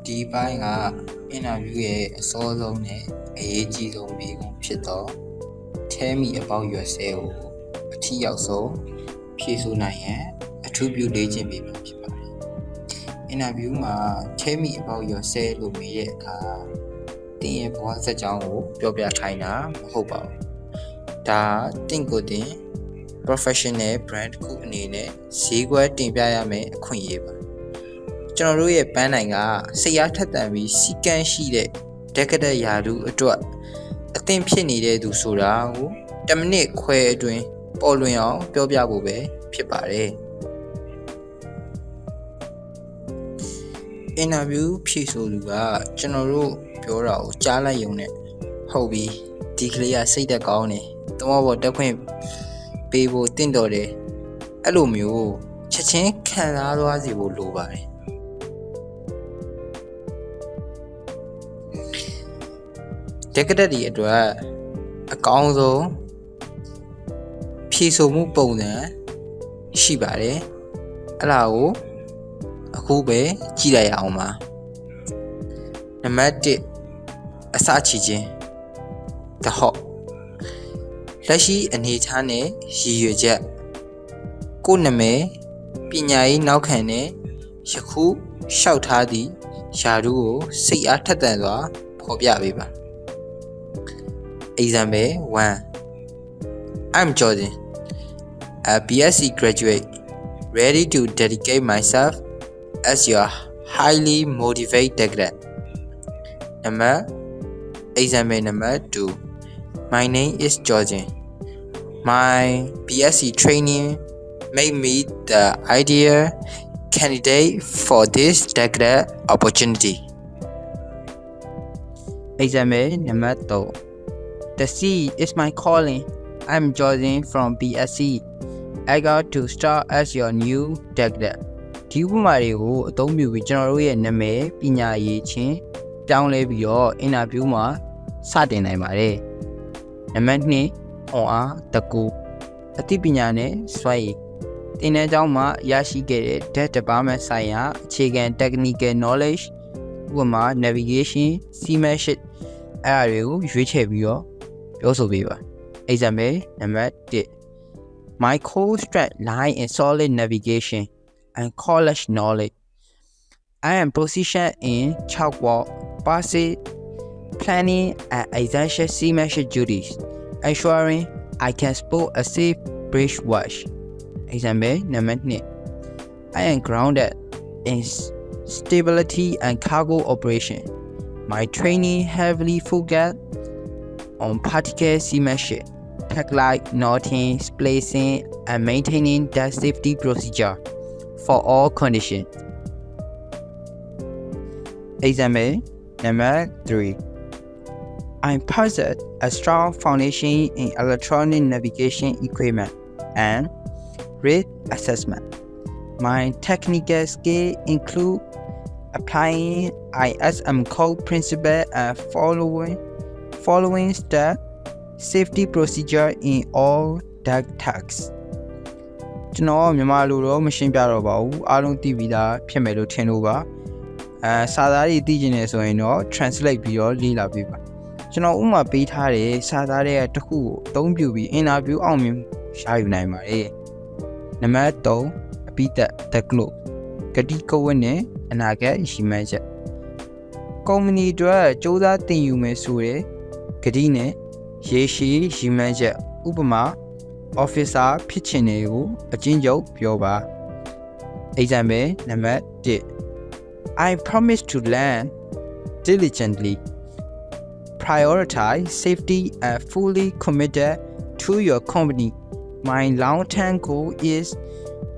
ဒီပိုင်းကအင်တာဗျူးရဲ့အစောဆုံးနဲ့အရေးကြီးဆုံးမေးခွန်းဖြစ်တော့ Tell me about yourself ကိုအထီးရောက်ဆုံးဖြေဆိုနိုင်ရန်အထူးပြုလေ့ကျင့်ပေးမှာဖြစ်ပါတယ်။အင်တာဗျူးမှာ Tell me about yourself လို့မေးတဲ့အခါတင်းရဲ့ဘဝဇာတ်ကြောင်းကိုပြောပြခိုင်းတာမဟုတ်ပါဘူး။ဒါတင်းကိုတင် professional brand တစ်ခုအနေနဲ့ဈေးကွက်တင်ပြရမယ့်အခွင့်အရေးပါကျွန်တော်တို့ရဲ့ပန်းနိုင်ကစိတ်အားထက်သန်ပြီးစီကန်းရှိတဲ့တက္ကသိုလ်ရာထူးအတွက်အသင်ဖြစ်နေတဲ့သူဆိုတာကို10မိနစ်ခွဲအတွင်းပေါ်လွင်အောင်ပြောပြဖို့ပဲဖြစ်ပါတယ်အင်တာဗျူးဖြေဆိုသူကကျွန်တော်တို့ပြောတာကိုကြားလိုက်ရုံနဲ့ဟုတ်ပြီဒီကလေးကစိတ်သက်ကောင်းတယ်တမောပေါ်တက်ခွင့်ပေးဖို့တင့်တော်တယ်အဲ့လိုမျိုးချက်ချင်းခံစားသွားစေဖို့လိုပါတယ်တက္ကသိုလ်ဒီအတွက်အကောင်းဆုံးဖြေဆိုမှုပုံစံရှိပါတယ်အဲ့ဒါကိုအခုပဲကြည့်လိုက်ရအောင်ပါနံပါတ်1အစချီခြင်းthe hotလက်ရှိအနေထားနဲ့ရည်ရွယ်ချက်ကိုယ်နာမည်ပညာရေးနောက်ခံနဲ့ယခုလျှောက်ထားသည့်ယာထူးကိုစိတ်အားထက်သန်စွာဖော်ပြပေးပါ Example 1 I'm Jordan a BSc graduate ready to dedicate myself as your highly motivated Example number 2 My name is Jordan. My BSc training made me the ideal candidate for this particular opportunity. Example number 2. The sea is my calling. I'm Jordan from BSc. I got to start as your new candidate. ဒီဥပမာတွေကိုအသုံးပြုပြီးကျွန်တော်တို့ရဲ့နာမည်ပညာရေးချင်းပြောင်းလဲပြီးတော့အင်တာဗျူးမှာစတင်နိုင်ပါတယ်နံပါတ်2ဟောအားတကူအသိပညာနဲ့စွမ်းရည်တင်တဲ့ကျောင်းမှာရရှိခဲ့တဲ့ Data Department ဆိုင်ရာအခြေခံ Technical Knowledge ဥပမာ Navigation, Seamanship အဲ့အရာတွေကိုရွေးချယ်ပြီးတော့ပြောဆိုပေးပါ Example နံပါတ်1 My core strength lie in solid navigation and college knowledge. I am proficient in chalkboard, passage, planning and essential seamanship duties, ensuring I can sport a safe bridge watch. Example number 2. I am grounded in stability and cargo operation. My training heavily focused on particle seamanship, tech-like knotting, splicing, and maintaining the safety procedure for all conditions. Example number 3. I possess a strong foundation in electronic navigation equipment and risk assessment. My technical skills include applying ISM code principles and following the safety procedure in all tasks. ကျွန်တော်မြန်မာလိုတော့မရှင်းပြတော့ပါဘူးအားလုံးသိပြီးသားဖြစ်မယ်လို့ထင်လို့ပါစာသားတွေသိချင်နေဆိုရင်တော့ translate ပြီးတော့လေ့လာပေးပါကျွန်တော်ဥမာပေးထားတဲ့စာသားတွေကတစ်ခုကိုအသုံးပြုပြီးအင်တာဗျူးအောင်မြင်ရယူနိုင်ပါတယ်နံပါတ်3အပိသက် the globe ဂတိကဝတ်နဲ့အနာဂတ်ရည်မှန်းချက်ကုမ္ပဏီအတွက်စ조사တင်ယူမယ်ဆိုတဲ့ဂတိနဲ့ရေရှည်ရည်မှန်းချက်ဥပမာ officer ဖြစ်ချင်တယ်ကိုအချင်းချုပ်ပြောပါ Example နံပါတ်1 I promise to learn diligently, prioritize safety and fully committed to your company. My long-term goal is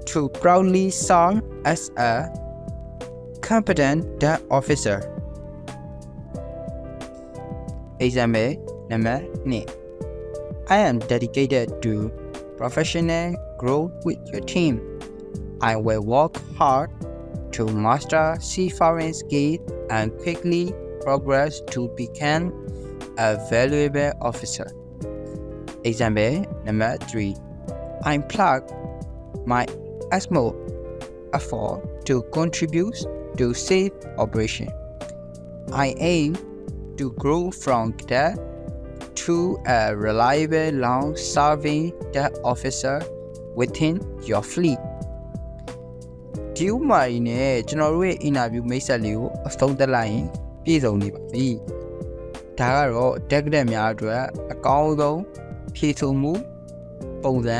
to proudly serve as a competent officer. Example number 2. I am dedicated to professional growth with your team. I will work hard to master seafaring skills and quickly progress to become a valuable officer. Example number 3. I plug my utmost effort to contribute to safe operation. I aim to grow from cadet to a reliable long-serving cadet officer within your fleet. ဒီဥမာရင်းနဲ့ကျွန်တော်တို့ရဲ့ interview မိတ်ဆက်လေးကိုအဆုံးသတ်လိုက်ရင်ပြည့်စုံနေပါပြီ။ဒါကတော့ cadet များအတွက်အကောင်းဆုံးဖြည့်ဆို့မှုပုံစံ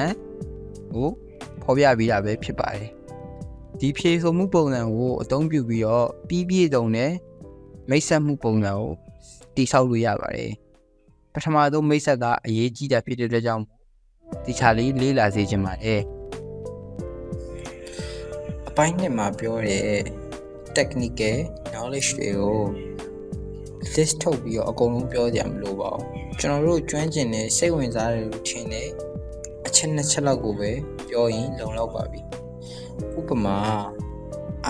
ကိုဖော်ပြပေးတာပဲဖြစ်ပါတယ်။ဒီဖြည့်ဆို့မှုပုံစံကိုအသုံးပြုပြီးတော့ပြည့်စုံတဲ့မိတ်ဆက်မှုပုံစံကိုတည်ဆောက်လို့ရပါတယ်။ပထမဆုံးမိတ်ဆက်ကအရေးကြီးတာဖြစ်တဲ့အတွက်ကြောင့်ဒီခြားလေးလေ့လာစေချင်ပါတယ်။အပိုင်းနှစ်မှာပြောတဲ့ technical knowledge တွေကို list ထုတ်ပြီးတော့အကုန်လုံးပြောကြမလို့ပါဘူး။ကျွန်တော်တို့ကျွမ်းကျင်တဲ့စိတ်ဝင်စားတဲ့လူထင်တဲ့အချက်နှစ်ချက်လောက်ကိုပဲပြောရင်လုံလောက်ပါပြီ။ဥပမာ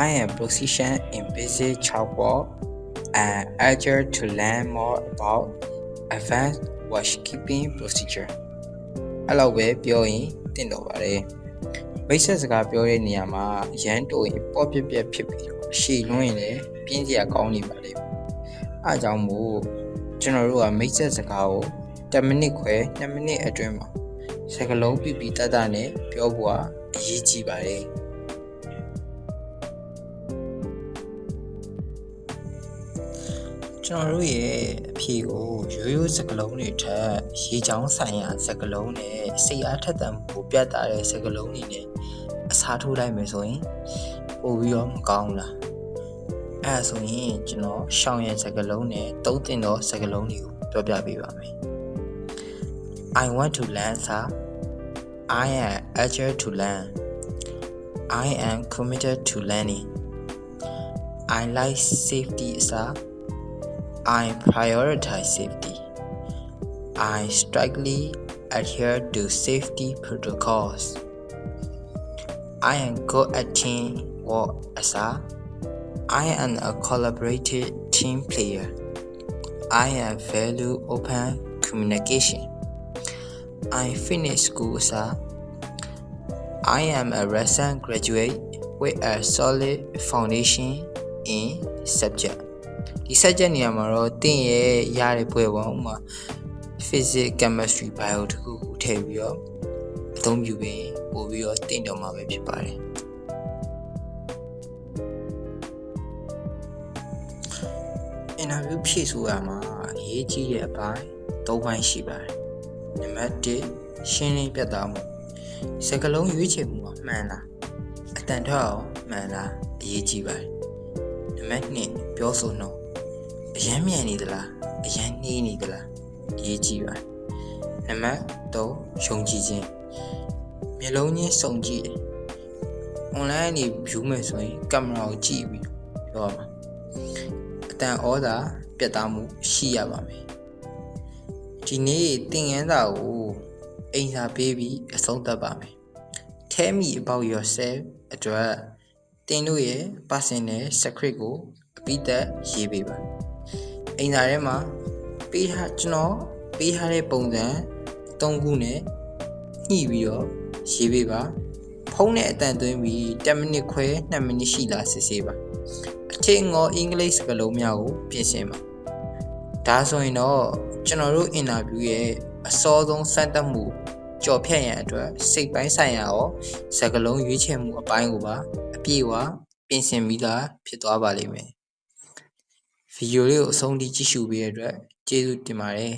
I am proficient in basic chatbot and eager to learn more about advanced watchkeeping procedure အဲ့လိုပဲပြောရင်တင်တော့ပါတယ်မိတ်ဆက်စကားပြောတဲ့နေရာမှာရန်တိုရင်ပေါ့ပြက်ပြက်ဖြစ်ပြီးတော့ရှည်လွန်းရင်လည်းပြင်းစရာကောင်းနေပါလေအားကြောင့်မို့ကျွန်တော်တို့ကမိတ်ဆက်စကားကို10မိနစ်ခွဲ2မိနစ်အတွင်းမှာစကားလုံးပြပြတတ်တာနဲ့ပြောဖို့အရေးကြီးပါတယ်ကျွန်တော်တို့ရဲ့အဖြေကိုရိုးရိုးစကားလုံးတွေထက်ရေချောင်းဆိုင်ရာစကားလုံးနဲ့စိတ်အားထက်သန်မှုပြတ်သားတဲ့စကားလုံးတွေနဲ့အစားထိုးလိုက်မယ်ဆိုရင်ပိုပြီးတော့မကောင်းလားအဲဆိုရင်ကျွန်တော်ရှောင်းရဲ့စကားလုံးနဲ့သုံးသင့်သောစကားလုံးတွေကိုပြောပြပေးပါမယ် I want to learn sir I am eager to learn I am committed to learning I like safety sir I prioritize safety. I strictly adhere to safety protocols. I am good at teamwork, sir. I am a collaborative team player. I am value open communication. I finished school, sir. I am a recent graduate with a solid foundation in subject.ဒီစက်ချက်နေရာမှာတော့တင်းရဲ့ရတဲ့ဘွဲပေါင်းမှာ physics chemistry bio တခုခုထည့်ပြီးတော့အသုံးပြုပြီးပို့ပြီးတော့တင်တော့မှာပဲဖြစ်ပါတယ် interview ဖြည့်ဆို့ရမှာအရေးကြီးတဲ့အပိုင်း၃ပိုင်းရှိပါတယ်နံပါတ်1ရှင်းလင်းပြတ်သားမှုစကားလုံးရွေးချယ်မှုမှန်လားအတန်ထွက်အောင်မှန်လားအရေးကြီးပါတယ်နံပါတ်2ပြောဆိုနှုန်းအရန်မြန်နေသလားအရန်နှေးနေသလားအရေးကြီးပါနံပါတ်3ယုံကြည်ခြင်းမျက်လုံးချင်းစုံကြည့်တယ် online နေ view မယ်ဆိုရင်ကင်မရာကိုကြည့်ပြီးပြောရမှာအတန်ဩဇာပြတ်သားမှုရှိရပါမယ်ဒီနေ့သင်ခန်းစာကိုအိမ်စာပေးပြီးအဆုံးသတ်ပါမယ် Tell me about yourself အတွက်သင်တို့ရဲ့ personal secret ကိုအပိသက်ရေးပေးပါအိမ်သာထဲမှာကျွန်တော်ပေးထားတဲ့ပုံစံ3ခုနဲ့ညှိပြီးတော့ရေးပေးပါဖုန်းနဲ့အတန်သွင်းပြီး10မိနစ်ခွဲ2မိနစ်ရှိလားစစ်ဆေးပါအထင်ငေါ်အင်္ဂလိပ်စကားလုံးများကိုပြင်ဆင်ပါဒါဆိုရင်တော့ကျွန်တော်တို့ interview ရဲ့အစောဆုံးစမ်းသပ်မှုကြော်ဖြတ်ရန်အတွက်စိတ်ပိုင်းဆိုင်ရာရောစကားလုံးရွေးချယ်မှုအပိုင်းကိုပါအပြည့်အဝပြင်ဆင်ပြီးသားဖြစ်သွားပါလိမ့်မယ်ဗီဒီယိုလေးကိုအဆုံးထိကြည့်ရှုပေးတဲ့အတွက်ကျေးဇူးတင်ပါတယ်